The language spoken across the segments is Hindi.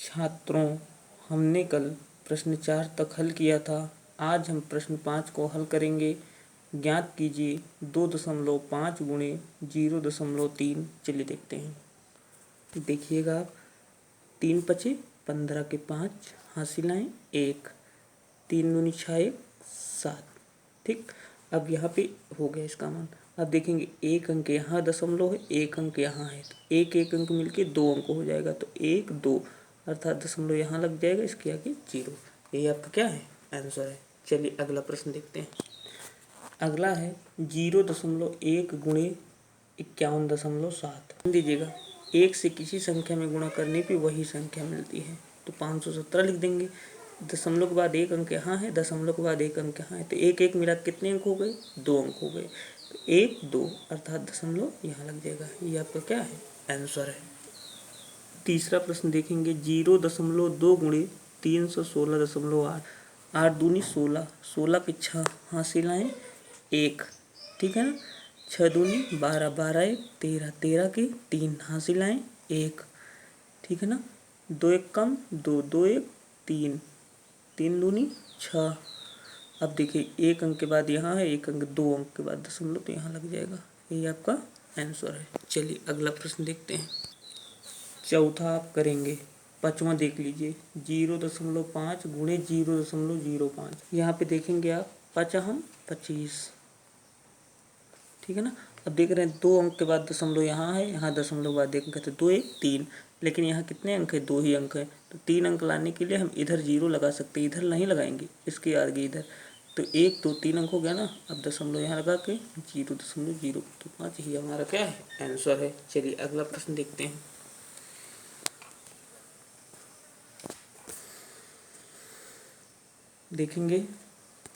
छात्रों, हमने कल प्रश्न 4 तक हल किया था। आज हम प्रश्न 5 को हल करेंगे। ज्ञात कीजिए 2.5 गुणे 0.3। चलिए देखते हैं। देखिएगा आप, 3 पचे 15 के 5 हासिल आए 1, 3 दूनी 6 1 7। ठीक, अब यहाँ पे हो गया इसका मान। अब देखेंगे एक अंक यहाँ दशमलव है, एक अंक यहाँ है, तो एक एक अंक मिलके 2 अंक हो जाएगा। तो 1 2 अर्थात दशमलव यहाँ लग जाएगा, इसके आगे 0। यही आपका क्या है, आंसर है। चलिए अगला प्रश्न देखते हैं। अगला है 0.1 गुणे 51.7। दीजिएगा, एक से किसी संख्या में गुणा करने पे वही संख्या मिलती है, तो 517 लिख देंगे। दशमलव के बाद एक अंक यहाँ है, दशमलव के बाद एक अंक यहाँ है, तो एक एक मिला कितने अंक हो गए, 2 अंक हो गए। तो 1 2 अर्थात दशमलव यहाँ लग जाएगा। ये आपका क्या है, आंसर है। तीसरा प्रश्न देखेंगे, 0.2 गुणे 316.8। 8 दूनी 16, 16 के 6 हासिल आए 1, ठीक है ना। 6 दूनी 12, 12 1 13, 13 के 3 हासिल आए 1, ठीक है ना। 2 1 कम 2, 2 1 3, 3 दूनी 6। अब देखिए एक अंक के बाद यहाँ है, एक अंक 2 अंक के बाद दशमलव, तो यहाँ लग जाएगा। यही आपका आंसर है। चलिए अगला प्रश्न देखते हैं। चौथा आप करेंगे, 5वां देख लीजिए, 0.5 गुणे 0.05। यहाँ पे देखेंगे आप, 5 हम 25, ठीक है ना। अब देख रहे हैं 2 अंक के बाद दशमलव यहाँ है, यहाँ दशमलव के बाद एक अंक है, तो 2 1 3। लेकिन यहाँ कितने अंक है, 2 ही अंक है, तो 3 अंक लाने के लिए हम इधर 0 लगा सकते हैं, इधर नहीं लगाएंगे, इसके आगे इधर। तो 1 2 3 अंक हो गया ना। अब दशमलव यहाँ लगा के 0.05 ही हमारा क्या है, आंसर है। चलिए अगला प्रश्न देखते हैं। देखेंगे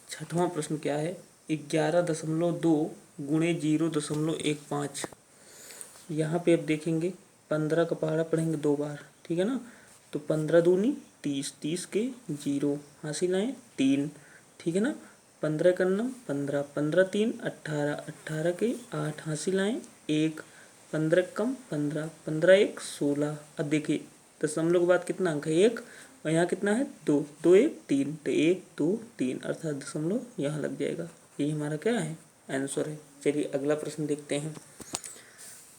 6वां प्रश्न क्या है, 11.2 गुणे 0.15। यहाँ पे अब देखेंगे 15 का पहाड़ा पढ़ेंगे 2 बार, ठीक है ना। तो 15 दूनी 30, 30 के 0 हासिल आए 3, ठीक है ना। 15 का 9 15, 15 3 18, 18 के 8 हासिल आए 1, 15 कम 15, 15 1 16। अब देखिए दशमलव के बाद कितना अंक है, 1, और यहाँ कितना है 2, 2 1 3, तो 1 2 3 अर्थात दशमलव यहाँ लग जाएगा। यही हमारा क्या है, आंसर है। चलिए अगला प्रश्न देखते हैं।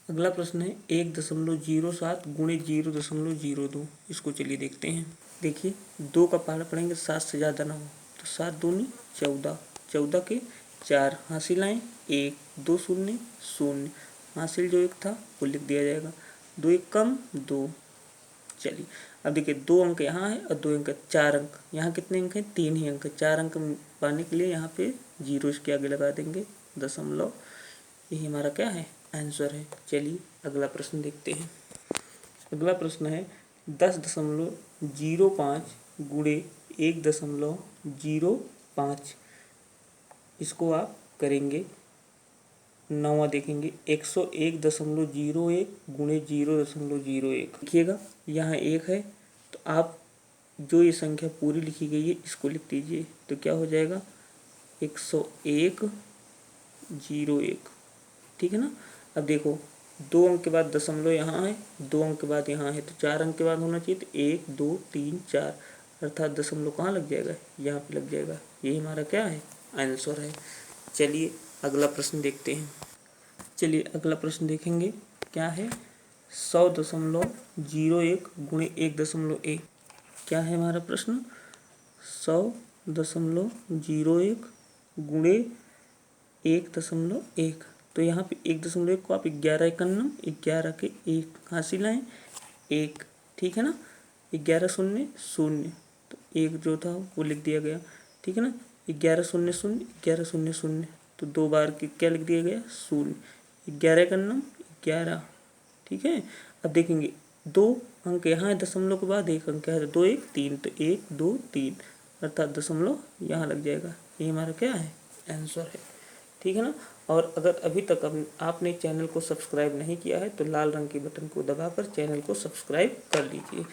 अगला प्रश्न है 1.07 गुणे 0.02। इसको चलिए देखते हैं। देखिए 2 का पहाड़ा पढ़ेंगे 7 से ज़्यादा ना हो, तो 7 दूनी 14, 14 के 4 हासिल आए 1, 2 शून्य 0, हासिल जो 1 था वो लिख दिया जाएगा। 2 1 कम 2। चलिए अब देखिए 2 अंक यहाँ है और 2 अंक 4 अंक, यहाँ कितने अंक हैं, 3 ही अंक। 4 अंक पाने के लिए यहाँ पे 0 इसके आगे लगा देंगे, दशमलव। यही हमारा क्या है, आंसर है। चलिए अगला प्रश्न देखते हैं। अगला प्रश्न है 10.05 गुणे 1.05। इसको आप करेंगे। 9वां देखेंगे, 101.01 गुणे 0.01। देखिएगा यहाँ 1 है, तो आप जो ये संख्या पूरी लिखी गई है इसको लिख दीजिए, तो क्या हो जाएगा 101.01, ठीक है ना। अब देखो 2 अंक के बाद दशमलव यहाँ है, 2 अंक के बाद यहाँ है, तो 4 अंक के बाद होना चाहिए, तो 1 2 3 4 अर्थात दशमलव कहाँ लग जाएगा, यहाँ पे लग जाएगा। यही हमारा क्या है, आंसर है। चलिए अगला प्रश्न देखते हैं। चलिए अगला प्रश्न देखेंगे, क्या है 100.01 गुणे 1.1। क्या है हमारा प्रश्न, 100.01 गुणे 1.1। तो यहाँ पे 1.1 को आप 11 51, 11 के 1 हासिल आए 1, ठीक है ना। 11 0 0, तो 1 जो था वो लिख दिया गया, ठीक है ना। 11 0 0, 11 0 0, तो 2 बार की क्या लिख दिया गया 0। 11 51 11, ठीक है। अब देखेंगे 2 अंक यहाँ है, दशमलव के बाद 1 अंक है, तो 2 1 3, तो 1 2 3 अर्थात दशमलव यहाँ लग जाएगा। ये हमारा क्या है, आंसर है, ठीक है ना। और अगर अभी तक आपने चैनल को सब्सक्राइब नहीं किया है तो लाल रंग के बटन को दबाकर चैनल को सब्सक्राइब कर लीजिए।